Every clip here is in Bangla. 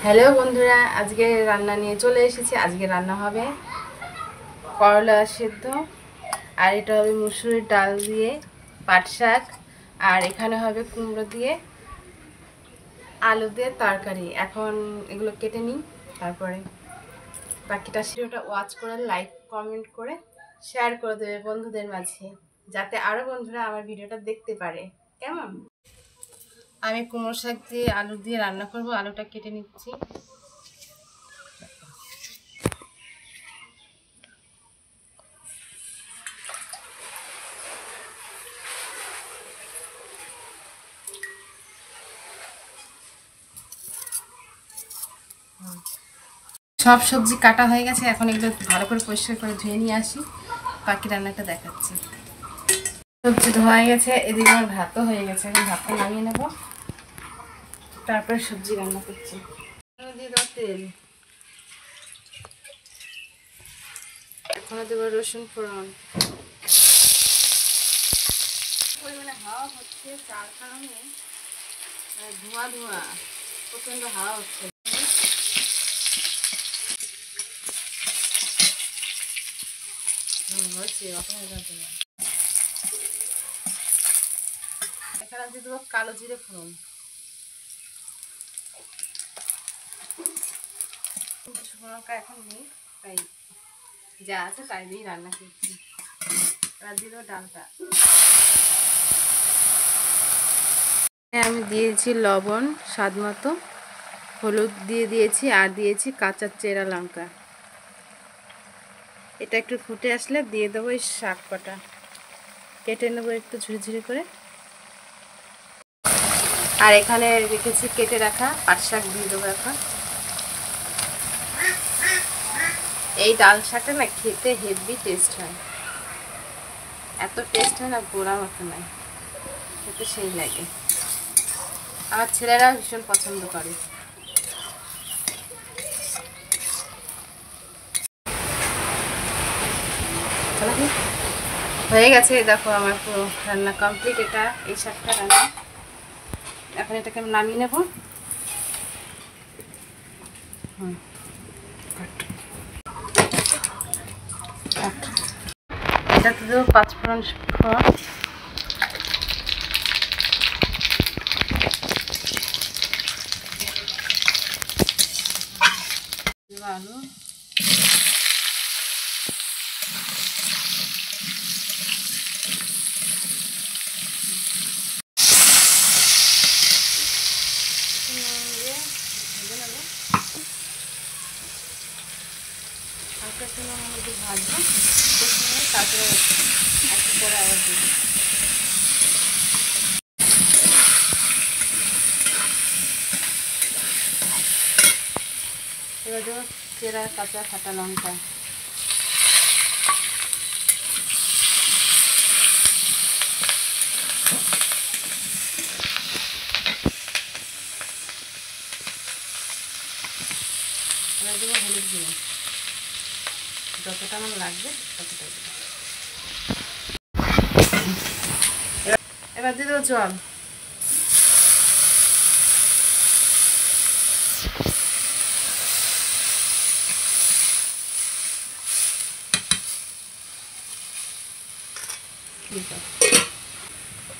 হ্যালো বন্ধুরা, আজকে রান্না নিয়ে চলে এসেছি। আজকে রান্না হবে করলা সেদ্ধ, আর এটা হবে মুসুরির ডাল দিয়ে পাট শাক, আর এখানে হবে কুমড়ো দিয়ে আলু দিয়ে তরকারি। এখন এগুলো কেটে নিই, তারপরে বাকিটা ভিডিওটা ওয়াচ করে লাইক কমেন্ট করে শেয়ার করে দেবে বন্ধুদের মাঝে, যাতে আরও বন্ধুরা আমার ভিডিওটা দেখতে পারে। কেমন? আমি কুমড়ো শাক দিয়ে আলু দিয়ে রান্না করব। আলুটা কেটে নিচ্ছি। সব সবজি কাটা হয়ে গেছে, এখন এগুলো ভালো করে পরিষ্কার করে ধুয়ে নিয়ে আসি, বাকি রান্নাটা দেখাচ্ছি। সবজি ধোয়া হয়ে গেছে, এদিকে আমার ভাতও হয়ে গেছে। এখন ভাতটা নামিয়ে নেব, তারপরে সবজি রান্না করছি। দিয়ে দেবো তেল, এখন দেবো রসুন ফোড়ন। পরিমাণে হাওয়া হচ্ছে, তার কারণে ধোঁয়া ধোঁয়া প্রচণ্ড হাওয়া হচ্ছে। এখানে দিয়ে দেবো কালো জিরে ফোড়ন। এখন নেই, তাই যা আছে তাই দিয়েই রান্না করছি। এবার দিয়ে দেবো ডালটা। আমি দিয়েছি লবণ স্বাদ মতো, হলুদ দিয়ে দিয়েছি, আর দিয়েছি কাঁচা চেরা লঙ্কা। এটা একটু ফুটে আসলে দিয়ে দেবো এই শাক কটা, কেটে নেবো একটু ঝুড়ি করে। আর এখানে রেখেছি কেটে রাখা পাট শাক, দিয়ে দেবো এখন। এই ডাল শাকটা না খেতে হেভি টেস্ট হয়, এত টেস্ট হয় না বলার মতো নয়, খেতে সেই লাগে। আমার ছেলেরা ভীষণ পছন্দ করে। হয়ে গেছে, দেখো আমার পুরো রান্না কমপ্লিট। এটা এই শাকটা রান্না, এখন এটাকে আমি নামিয়ে নেব। এটাতে দেবো পাঁচফোড়ন আলু, হালকা চুনের মধ্যে ভাজবো, তারপরে একটু করে আবার দিব। এবার দেবো চেরা কাঁচা কাটা লঙ্কা। এবার দেবো হলুদ গুঁড়ো, যতটা আমার লাগবে ততটা দেবো। এবার দিয়ে দেবো জল।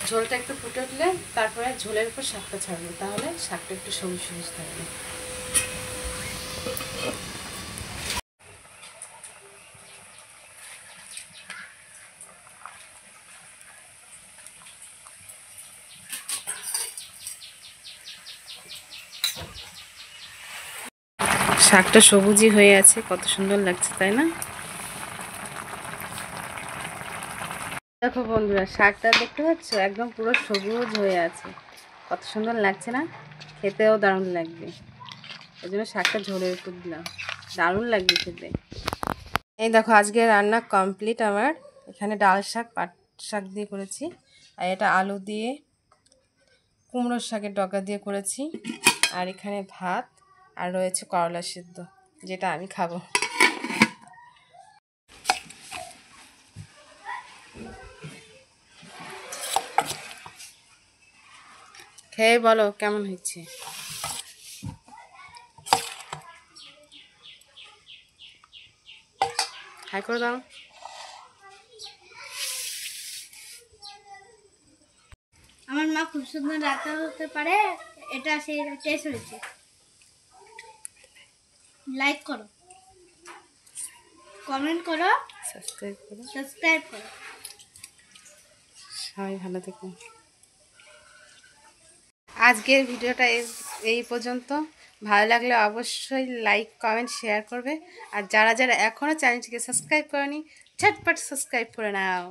ঝোলটা একটু ফুটে উঠলে তারপরে ঝোলের উপর শাকটা ছাড়বে, তাহলে শাকটা একটু সবুজ সবুজ থাকবে। শাকটা সবুজই হয়ে আছে, কত সুন্দর লাগছে তাই না? দেখো বন্ধুরা, শাকটা দেখতে পাচ্ছ একদম পুরো সবুজ হয়ে আছে, কত সুন্দর লাগছে না? খেতেও দারুণ লাগবে, ওই জন্য শাকটা ঝোলের উপর দিলাম, দারুণ লাগবে খেতে। এই দেখো আজকে রান্না কমপ্লিট আমার। এখানে ডাল শাক পাট শাক দিয়ে করেছি, আর এটা আলু দিয়ে কুমড়োর শাকের ডগা দিয়ে করেছি, আর এখানে ভাত, আর রয়েছে করলা সিদ্ধ, যেটা আমি খাবো। খেয়ে বলো কেমন হয়েছে। হাই করে দাও। আমার মা খুব সুন্দর রান্না করতে পারে, এটা সেই টেস্ট হয়েছে। লাইক করো, কমেন্ট করো, সাবস্ক্রাইব করো। সবাই ভালো থেকো। আজকের ভিডিওটা এই পর্যন্ত। ভালো লাগলে অবশ্যই লাইক কমেন্ট শেয়ার করবে। আর যারা যারা এখনও চ্যানেলটিকে সাবস্ক্রাইব করেনি ঝটপট সাবস্ক্রাইব করে নাও।